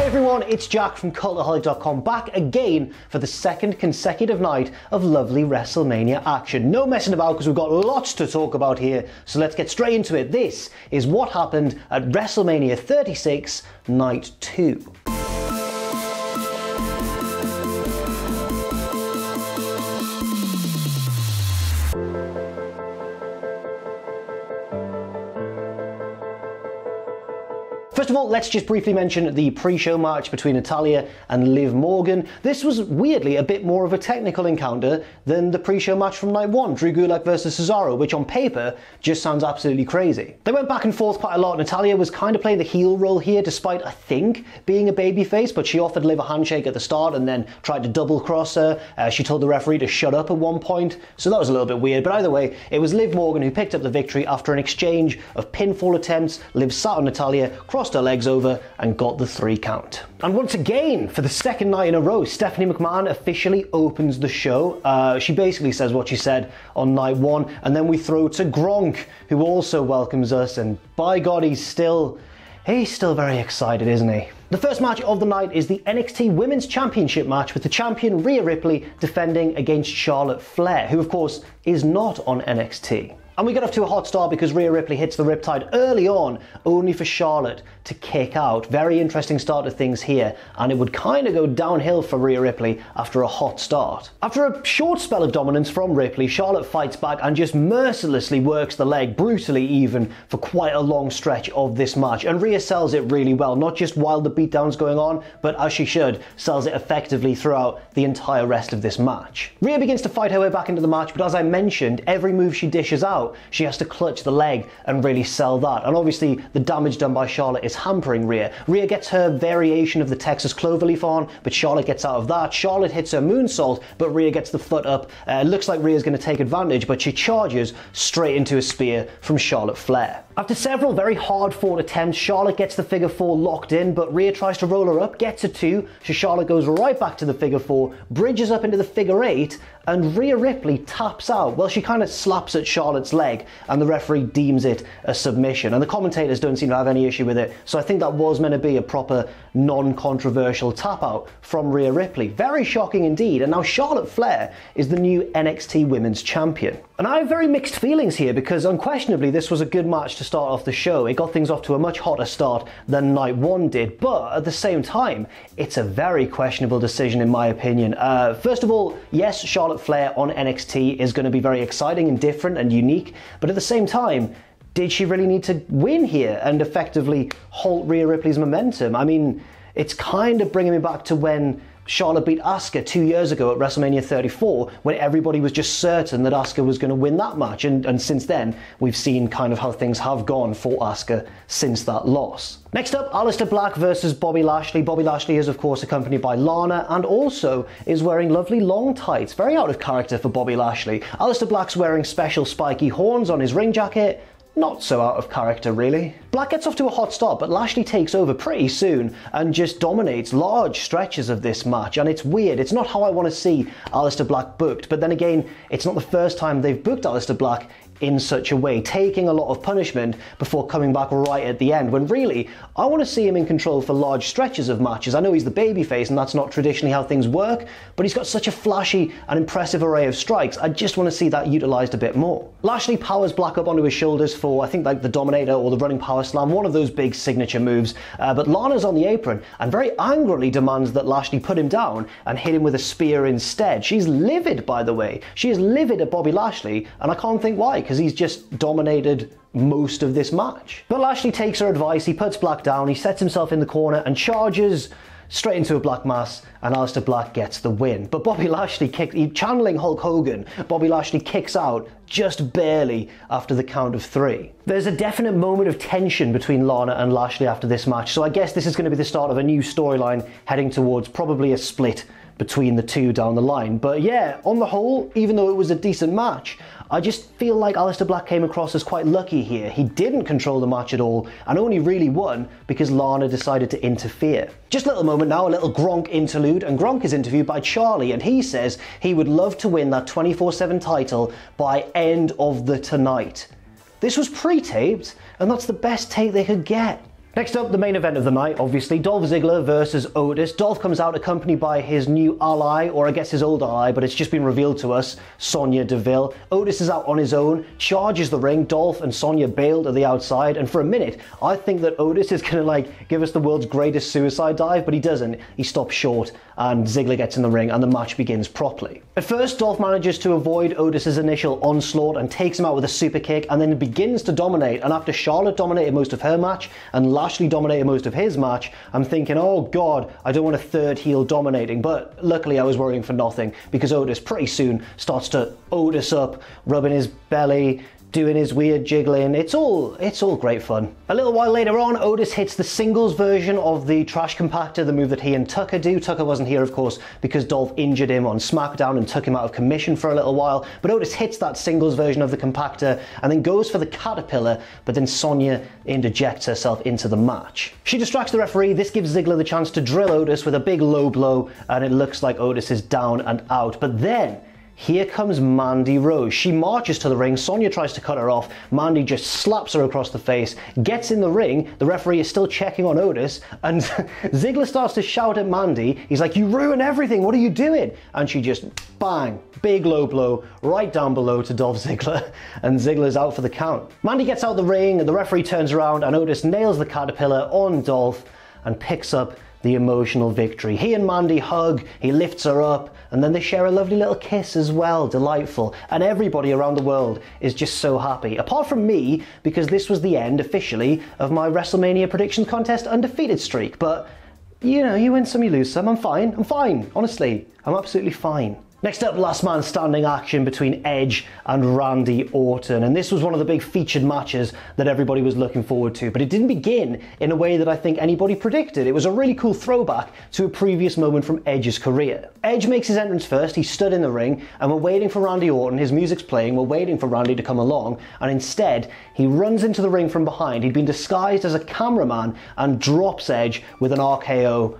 Hey everyone, it's Jack from Cultaholic.com, back again for the second consecutive night of lovely WrestleMania action. No messing about because we've got lots to talk about here, so let's get straight into it. This is what happened at WrestleMania 36, Night 2. First of all, let's just briefly mention the pre-show match between Natalya and Liv Morgan. This was weirdly a bit more of a technical encounter than the pre-show match from night 1, Drew Gulak versus Cesaro, which on paper just sounds absolutely crazy. They went back and forth quite a lot. Natalya was kind of playing the heel role here, despite, I think, being a babyface, but she offered Liv a handshake at the start and then tried to double cross her. She told the referee to shut up at one point, so that was a little bit weird. But either way, it was Liv Morgan who picked up the victory after an exchange of pinfall attempts. Liv sat on Natalya, crossed her legs over and got the 3 count. And once again, for the second night in a row, Stephanie McMahon officially opens the show. She basically says what she said on night 1, and then we throw to Gronk, who also welcomes us, and by God, he's still very excited, isn't he? The first match of the night is the NXT Women's Championship match, with the champion Rhea Ripley defending against Charlotte Flair, who of course is not on NXT. And we get off to a hot start because Rhea Ripley hits the Riptide early on, only for Charlotte to kick out. Very interesting start to things here, and it would kind of go downhill for Rhea Ripley after a hot start. After a short spell of dominance from Ripley, Charlotte fights back and just mercilessly works the leg, brutally even, for quite a long stretch of this match. And Rhea sells it really well, not just while the beatdown's going on, but as she should, sells it effectively throughout the entire rest of this match. Rhea begins to fight her way back into the match, but as I mentioned, every move she dishes out, she has to clutch the leg and really sell that. And obviously the damage done by Charlotte is hampering Rhea. Rhea gets her variation of the Texas Cloverleaf on, but Charlotte gets out of that. Charlotte hits her moonsault, but Rhea gets the foot up. It looks like Rhea's going to take advantage, but she charges straight into a spear from Charlotte Flair. After several very hard-fought attempts, Charlotte gets the figure 4 locked in, but Rhea tries to roll her up, gets a 2, so Charlotte goes right back to the figure 4, bridges up into the figure 8, and Rhea Ripley taps out. Well, she kind of slaps at Charlotte's leg, and the referee deems it a submission. And the commentators don't seem to have any issue with it, so I think that was meant to be a proper, non-controversial tap out from Rhea Ripley. Very shocking indeed, and now Charlotte Flair is the new NXT Women's Champion. And I have very mixed feelings here, because unquestionably this was a good match to start off the show. It got things off to a much hotter start than night 1 did, but at the same time, it's a very questionable decision in my opinion. First of all, yes, Charlotte Flair on NXT is going to be very exciting and different and unique, but at the same time, did she really need to win here and effectively halt Rhea Ripley's momentum? I mean, it's kind of bringing me back to when Charlotte beat Asuka 2 years ago at WrestleMania 34, when everybody was just certain that Asuka was going to win that match. And since then, we've seen kind of how things have gone for Asuka since that loss. Next up, Aleister Black versus Bobby Lashley. Bobby Lashley is of course accompanied by Lana and also is wearing lovely long tights. Very out of character for Bobby Lashley. Aleister Black's wearing special spiky horns on his ring jacket. Not so out of character, really. Black gets off to a hot start, but Lashley takes over pretty soon and just dominates large stretches of this match, and it's weird. It's not how I want to see Aleister Black booked, but then again, it's not the first time they've booked Aleister Black in such a way, taking a lot of punishment before coming back right at the end, when really, I want to see him in control for large stretches of matches. I know he's the babyface and that's not traditionally how things work, but he's got such a flashy and impressive array of strikes. I just want to see that utilised a bit more. Lashley powers Black up onto his shoulders for, I think, like the Dominator or the Running Power Slam, one of those big signature moves, but Lana's on the apron and very angrily demands that Lashley put him down and hit him with a spear instead. She's livid, by the way. She is livid at Bobby Lashley, and I can't think why, because he's just dominated most of this match. But Lashley takes her advice, he puts Black down, he sets himself in the corner and charges straight into a Black Mass, and Aleister Black gets the win. But Bobby Lashley channeling Hulk Hogan, Bobby Lashley kicks out just barely after the count of 3. There's a definite moment of tension between Lana and Lashley after this match, so I guess this is going to be the start of a new storyline heading towards probably a split between the two down the line. But yeah, on the whole, even though it was a decent match, I just feel like Aleister Black came across as quite lucky here. He didn't control the match at all and only really won because Lana decided to interfere. Just a little moment now, a little Gronk interlude, and Gronk is interviewed by Charlie and he says he would love to win that 24/7 title by end of the tonight. This was pre-taped and that's the best tape they could get. Next up, the main event of the night, obviously, Dolph Ziggler versus Otis. Dolph comes out accompanied by his new ally, or I guess his old ally, but it's just been revealed to us, Sonya Deville. Otis is out on his own, charges the ring, Dolph and Sonya bail to the outside, and for a minute, I think that Otis is gonna give us the world's greatest suicide dive, but he doesn't. He stops short, and Ziggler gets in the ring, and the match begins properly. At first, Dolph manages to avoid Otis's initial onslaught and takes him out with a super kick, and then begins to dominate, and after Charlotte dominated most of her match, and Lashley dominated most of his match, I'm thinking, oh god, I don't want a third heel dominating, but luckily I was worrying for nothing, because Otis pretty soon starts to Otis up, rubbing his belly, doing his weird jiggling. It's all great fun. A little while later on, Otis hits the singles version of the trash compactor, the move that he and Tucker do. Tucker wasn't here, of course, because Dolph injured him on SmackDown and took him out of commission for a little while, but Otis hits that singles version of the compactor and then goes for the caterpillar, but then Sonya interjects herself into the match. She distracts the referee. This gives Ziggler the chance to drill Otis with a big low blow, and it looks like Otis is down and out, but then here comes Mandy Rose. She marches to the ring, Sonya tries to cut her off, Mandy just slaps her across the face, gets in the ring, the referee is still checking on Otis, and Ziggler starts to shout at Mandy. He's like, you ruin everything, what are you doing? And she just, bang, big low blow, right down below to Dolph Ziggler, and Ziggler's out for the count. Mandy gets out the ring, and the referee turns around, and Otis nails the caterpillar on Dolph, and picks up the emotional victory. He and Mandy hug, he lifts her up, and then they share a lovely little kiss as well, delightful. And everybody around the world is just so happy. Apart from me, because this was the end, officially, of my WrestleMania predictions contest undefeated streak. But, you know, you win some, you lose some. I'm fine, honestly. I'm absolutely fine. Next up, last man standing action between Edge and Randy Orton, and this was one of the big featured matches that everybody was looking forward to, but it didn't begin in a way that I think anybody predicted. It was a really cool throwback to a previous moment from Edge's career. Edge makes his entrance first, he stood in the ring, and we're waiting for Randy Orton, his music's playing, we're waiting for Randy to come along, and instead, he runs into the ring from behind. He'd been disguised as a cameraman and drops Edge with an RKO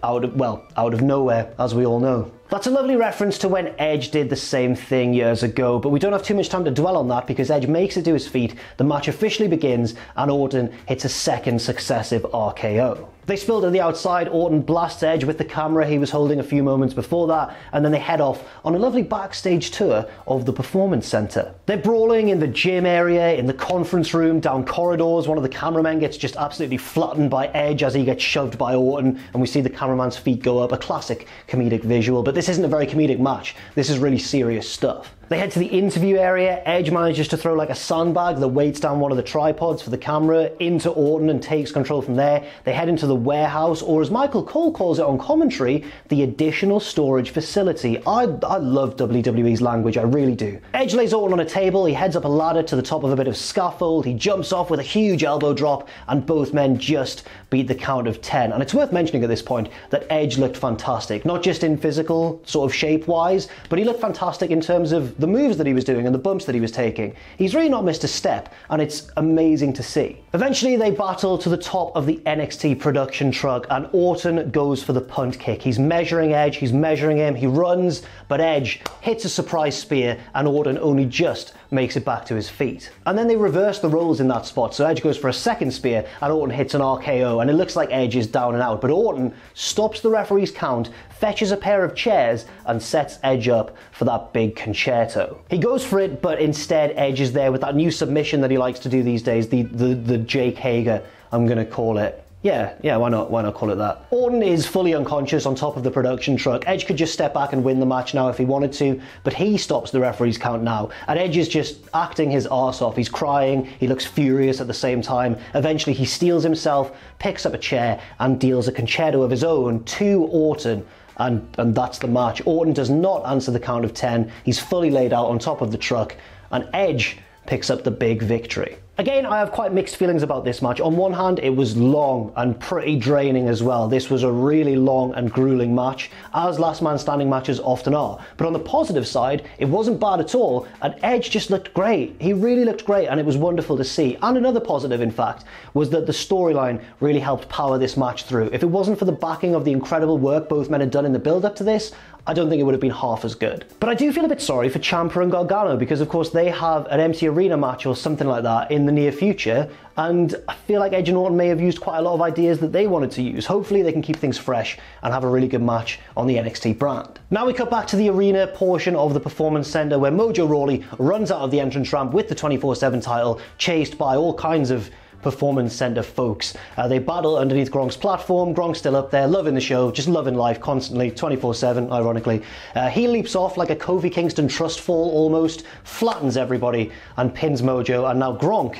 out of nowhere, as we all know. That's a lovely reference to when Edge did the same thing years ago, but we don't have too much time to dwell on that because Edge makes it to his feet, the match officially begins, and Orton hits a second successive RKO. They spill to the outside, Orton blasts Edge with the camera he was holding a few moments before that, and then they head off on a lovely backstage tour of the Performance Center. They're brawling in the gym area, in the conference room, down corridors. One of the cameramen gets just absolutely flattened by Edge as he gets shoved by Orton, and we see the cameraman's feet go up, a classic comedic visual, but this isn't a very comedic match. This is really serious stuff. They head to the interview area. Edge manages to throw like a sandbag that weights down one of the tripods for the camera into Orton and takes control from there. They head into the warehouse, or as Michael Cole calls it on commentary, the additional storage facility. I love WWE's language, I really do. Edge lays Orton on a table, he heads up a ladder to the top of a bit of scaffold, he jumps off with a huge elbow drop, and both men just beat the count of 10. And it's worth mentioning at this point that Edge looked fantastic, not just in physical sort of shape-wise, but he looked fantastic in terms of the moves that he was doing and the bumps that he was taking. He's really not missed a step, and it's amazing to see. Eventually they battle to the top of the NXT production truck, and Orton goes for the punt kick. He's measuring Edge, he's measuring him, he runs, but Edge hits a surprise spear, and Orton only just makes it back to his feet. And then they reverse the roles in that spot, so Edge goes for a second spear, and Orton hits an RKO, and it looks like Edge is down and out, but Orton stops the referee's count, fetches a pair of chairs, and sets Edge up for that big concerto. He goes for it, but instead Edge is there with that new submission that he likes to do these days, the Jake Hager, I'm gonna call it. Yeah, why not call it that? Orton is fully unconscious on top of the production truck. Edge could just step back and win the match now if he wanted to, but he stops the referee's count now, and Edge is just acting his arse off. He's crying, he looks furious at the same time. Eventually he steels himself, picks up a chair, and deals a concerto of his own to Orton, and that's the match. Orton does not answer the count of 10, he's fully laid out on top of the truck, and Edge picks up the big victory. Again, I have quite mixed feelings about this match. On one hand, it was long and pretty draining as well. This was a really long and grueling match, as last man standing matches often are. But on the positive side, it wasn't bad at all, and Edge just looked great. He really looked great, and it was wonderful to see. And another positive, in fact, was that the storyline really helped power this match through. If it wasn't for the backing of the incredible work both men had done in the build-up to this, I don't think it would have been half as good. But I do feel a bit sorry for Ciampa and Gargano, because of course they have an empty arena match or something like that in in the near future, and I feel like Edge and Orton may have used quite a lot of ideas that they wanted to use. Hopefully they can keep things fresh and have a really good match on the NXT brand. Now we cut back to the arena portion of the Performance Center, where Mojo Rawley runs out of the entrance ramp with the 24/7 title, chased by all kinds of Performance Center folks. They battle underneath Gronk's platform. Gronk's still up there, loving the show, just loving life constantly, 24/7, ironically. He leaps off like a Kofi Kingston trust fall almost, flattens everybody, and pins Mojo, and now Gronk,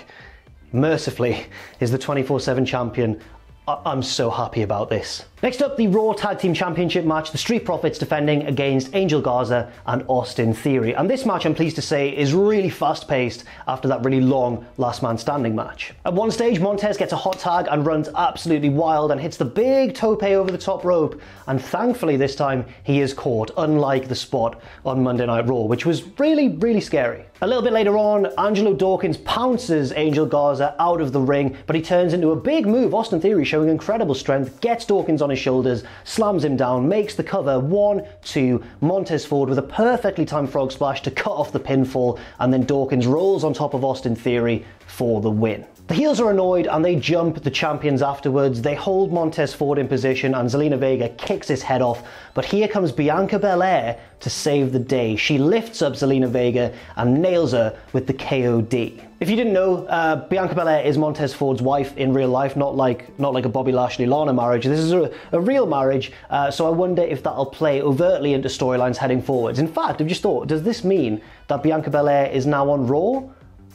mercifully, is the 24/7 champion. I'm so happy about this. Next up, the Raw Tag Team Championship match, the Street Profits defending against Angel Garza and Austin Theory. And this match, I'm pleased to say, is really fast-paced after that really long Last Man Standing match. At one stage, Montez gets a hot tag and runs absolutely wild and hits the big tope over the top rope. And thankfully this time, he is caught, unlike the spot on Monday Night Raw, which was really, really scary. A little bit later on, Angelo Dawkins pounces Angel Garza out of the ring, but he turns into a big move. Austin Theory, showing incredible strength, gets Dawkins on his shoulders, slams him down, makes the cover, 1-2, Montez forward with a perfectly timed frog splash to cut off the pinfall, and then Dawkins rolls on top of Austin Theory for the win. The heels are annoyed and they jump the champions afterwards. They hold Montez forward in position and Zelina Vega kicks his head off, but here comes Bianca Belair to save the day. She lifts up Zelina Vega and nails her with the KOD. If you didn't know, Bianca Belair is Montez Ford's wife in real life, not like a Bobby Lashley-Lana marriage. This is a real marriage, so I wonder if that'll play overtly into storylines heading forwards. In fact, I've just thought, does this mean that Bianca Belair is now on Raw?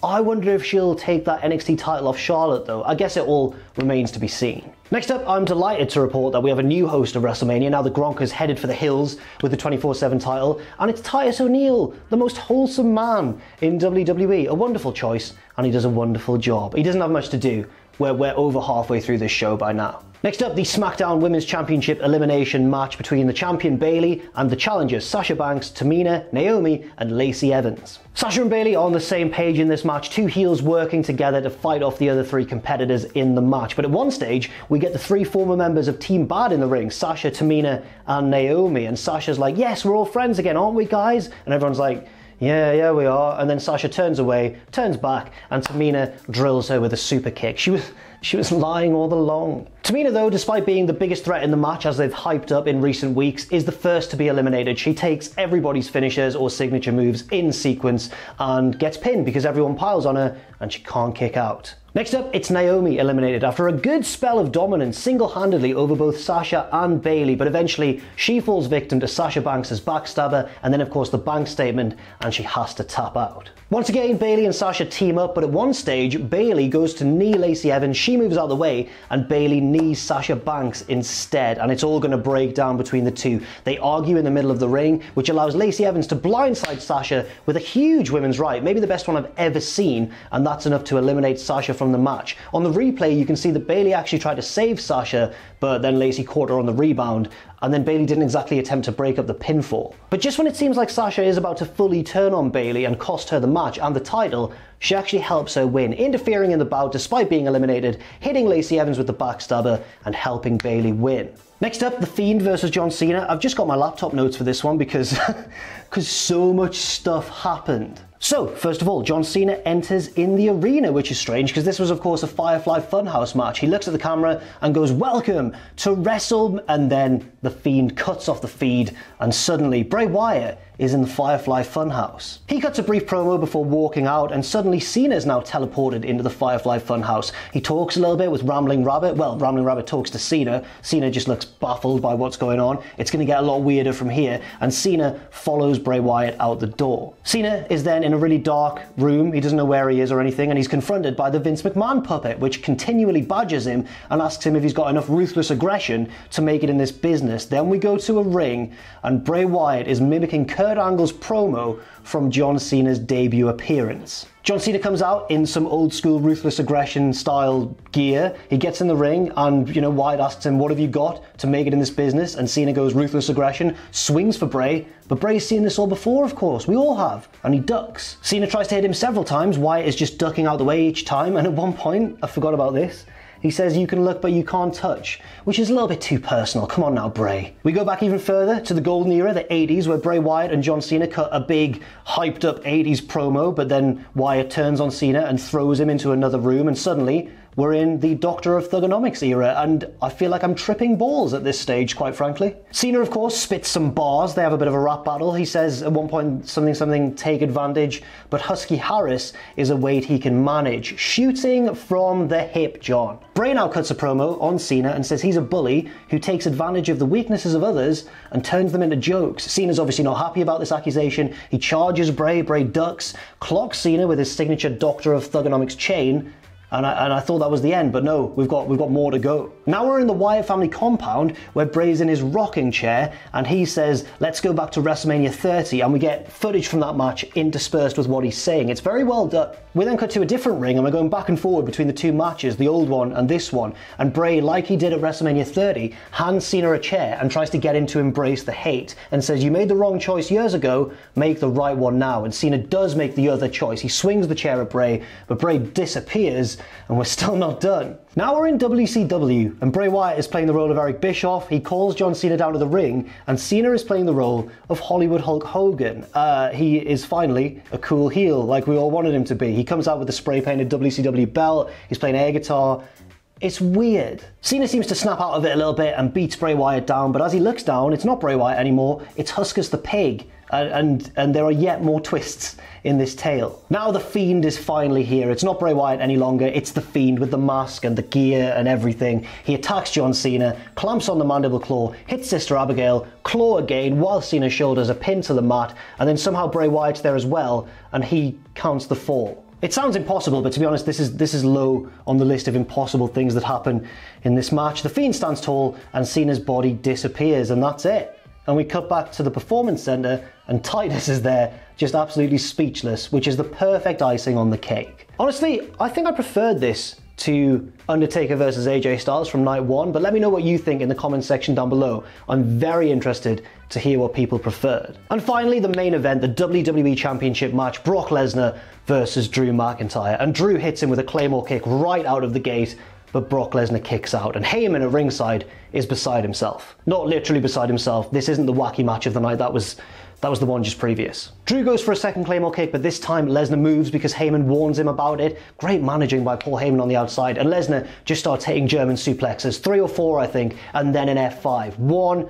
I wonder if she'll take that NXT title off Charlotte though. I guess it all remains to be seen. Next up, I'm delighted to report that we have a new host of WrestleMania now that Gronk is headed for the hills with the 24/7 title, and it's Titus O'Neil, the most wholesome man in WWE. A wonderful choice, and he does a wonderful job. He doesn't have much to do. We're over halfway through this show by now. Next up, the SmackDown Women's Championship elimination match between the champion Bayley and the challengers Sasha Banks, Tamina, Naomi, and Lacey Evans. Sasha and Bayley are on the same page in this match, two heels working together to fight off the other three competitors in the match. But at one stage, we get the three former members of Team Bad in the ring, Sasha, Tamina, and Naomi. And Sasha's like, yes, we're all friends again, aren't we, guys? And everyone's like, yeah, we are. And then Sasha turns away, turns back, and Tamina drills her with a super kick. She was lying all along. Tamina, though, despite being the biggest threat in the match, as they've hyped up in recent weeks, is the first to be eliminated. She takes everybody's finishers or signature moves in sequence and gets pinned because everyone piles on her and she can't kick out. Next up, it's Naomi eliminated after a good spell of dominance single-handedly over both Sasha and Bayley, but eventually she falls victim to Sasha Banks' backstabber and then of course the bank statement, and she has to tap out. Once again, Bayley and Sasha team up, but at one stage, Bayley goes to knee Lacey Evans, she moves out of the way, and Bayley knees Sasha Banks instead, and it's all going to break down between the two. They argue in the middle of the ring, which allows Lacey Evans to blindside Sasha with a huge women's right, maybe the best one I've ever seen, and that's enough to eliminate Sasha from the match. On the replay, you can see that Bayley actually tried to save Sasha, but then Lacey caught her on the rebound, and then Bayley didn't exactly attempt to break up the pinfall. But just when it seems like Sasha is about to fully turn on Bayley and cost her the match and the title, she actually helps her win, interfering in the bout despite being eliminated, hitting Lacey Evans with the backstabber and helping Bayley win. Next up, The Fiend versus John Cena. I've just got my laptop notes for this one because so much stuff happened. So, first of all, John Cena enters in the arena, which is strange because this was, of course, a Firefly Funhouse match. He looks at the camera and goes, "Welcome to Wrestle," and then The Fiend cuts off the feed, and suddenly Bray Wyatt is in the Firefly Funhouse. He cuts a brief promo before walking out, and suddenly Cena is now teleported into the Firefly Funhouse. He talks a little bit with Rambling Rabbit. Well, Rambling Rabbit talks to Cena. Cena just looks baffled by what's going on. It's going to get a lot weirder from here, and Cena follows Bray Wyatt out the door. Cena is then in a really dark room. He doesn't know where he is or anything, and he's confronted by the Vince McMahon puppet, which continually badgers him and asks him if he's got enough ruthless aggression to make it in this business. Then we go to a ring, and Bray Wyatt is mimicking Kurt Angle's promo from John Cena's debut appearance. John Cena comes out in some old school ruthless aggression style gear. He gets in the ring and, Wyatt asks him, "What have you got to make it in this business?" And Cena goes ruthless aggression, swings for Bray, but Bray's seen this all before, of course. We all have. And he ducks. Cena tries to hit him several times. Wyatt is just ducking out the way each time. And at one point, I forgot about this, He says you can look but you can't touch, which is a little bit too personal. Come on now, Bray. We go back even further to the golden era, the 80s, where Bray Wyatt and John Cena cut a big, hyped up 80s promo, but then Wyatt turns on Cena and throws him into another room, and suddenly we're in the Doctor of Thugonomics era, and I feel like I'm tripping balls at this stage, quite frankly. Cena, of course, spits some bars. They have a bit of a rap battle. He says at one point something, take advantage, but Husky Harris is a weight he can manage. Shooting from the hip, John. Bray now cuts a promo on Cena and says he's a bully who takes advantage of the weaknesses of others and turns them into jokes. Cena's obviously not happy about this accusation. He charges Bray. Bray ducks, clocks Cena with his signature Doctor of Thugonomics chain, and I thought that was the end, but no, we've got more to go. Now we're in the Wyatt family compound where Bray's in his rocking chair and he says, let's go back to WrestleMania 30, and we get footage from that match interspersed with what he's saying. It's very well done. We then cut to a different ring and we're going back and forward between the two matches, the old one and this one, and Bray, like he did at WrestleMania 30, hands Cena a chair and tries to get him to embrace the hate and says, you made the wrong choice years ago, make the right one now. And Cena does make the other choice. He swings the chair at Bray, but Bray disappears, and we're still not done. Now we're in WCW, and Bray Wyatt is playing the role of Eric Bischoff. He calls John Cena down to the ring, and Cena is playing the role of Hollywood Hulk Hogan. He is finally a cool heel, like we all wanted him to be. He comes out with the spray-painted WCW belt, he's playing air guitar. It's weird. Cena seems to snap out of it a little bit and beats Bray Wyatt down, but as he looks down, it's not Bray Wyatt anymore, it's Huskus the Pig. And there are yet more twists in this tale. Now the Fiend is finally here. It's not Bray Wyatt any longer, it's the Fiend with the mask and the gear and everything. He attacks John Cena, clamps on the mandible claw, hits Sister Abigail, claw again while Cena's shoulders are pinned to the mat, and then somehow Bray Wyatt's there as well, and he counts the fall. It sounds impossible, but to be honest, this is low on the list of impossible things that happen in this match. The Fiend stands tall and Cena's body disappears, and that's it. And we cut back to the Performance Center and Titus is there, just absolutely speechless, which is the perfect icing on the cake. Honestly, I think I preferred this to Undertaker versus AJ Styles from night one, but let me know what you think in the comments section down below. I'm very interested to hear what people preferred. And finally, the main event, the WWE Championship match, Brock Lesnar versus Drew McIntyre. And Drew hits him with a Claymore kick right out of the gate, but Brock Lesnar kicks out, and Heyman at ringside is beside himself. Not literally beside himself. This isn't the wacky match of the night, that was the one just previous. Drew goes for a second Claymore kick, but this time Lesnar moves because Heyman warns him about it. Great managing by Paul Heyman on the outside, and Lesnar just starts hitting German suplexes, 3 or 4 I think, and then an F5. 1,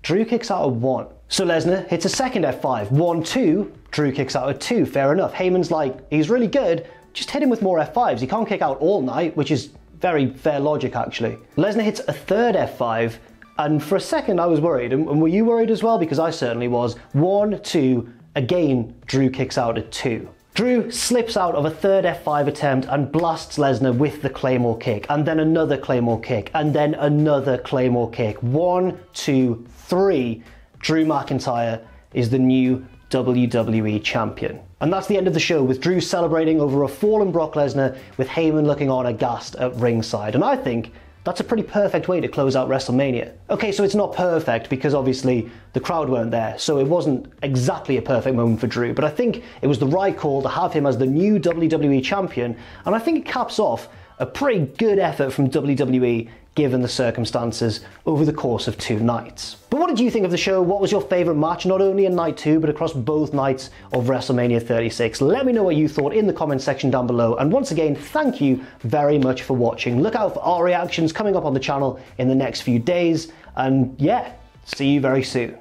Drew kicks out at 1. So Lesnar hits a second F5, 1, 2, Drew kicks out at 2, fair enough. Heyman's like, he's really good, just hit him with more F5s. He can't kick out all night, which is very fair logic actually. Lesnar hits a third F5, and for a second I was worried, and were you worried as well? Because I certainly was. 1, 2, again Drew kicks out at 2. Drew slips out of a third F5 attempt and blasts Lesnar with the Claymore kick, and then another Claymore kick, and then another Claymore kick. 1, 2, 3, Drew McIntyre is the new WWE Champion. And that's the end of the show, with Drew celebrating over a fallen Brock Lesnar, with Heyman looking on aghast at ringside. And I think that's a pretty perfect way to close out WrestleMania. Okay, so it's not perfect because obviously the crowd weren't there, so it wasn't exactly a perfect moment for Drew, but I think it was the right call to have him as the new WWE Champion, and I think it caps off a pretty good effort from WWE given the circumstances over the course of 2 nights. But what did you think of the show? What was your favourite match, not only in night 2, but across both nights of WrestleMania 36? Let me know what you thought in the comments section down below. And once again, thank you very much for watching. Look out for our reactions coming up on the channel in the next few days. And yeah, see you very soon.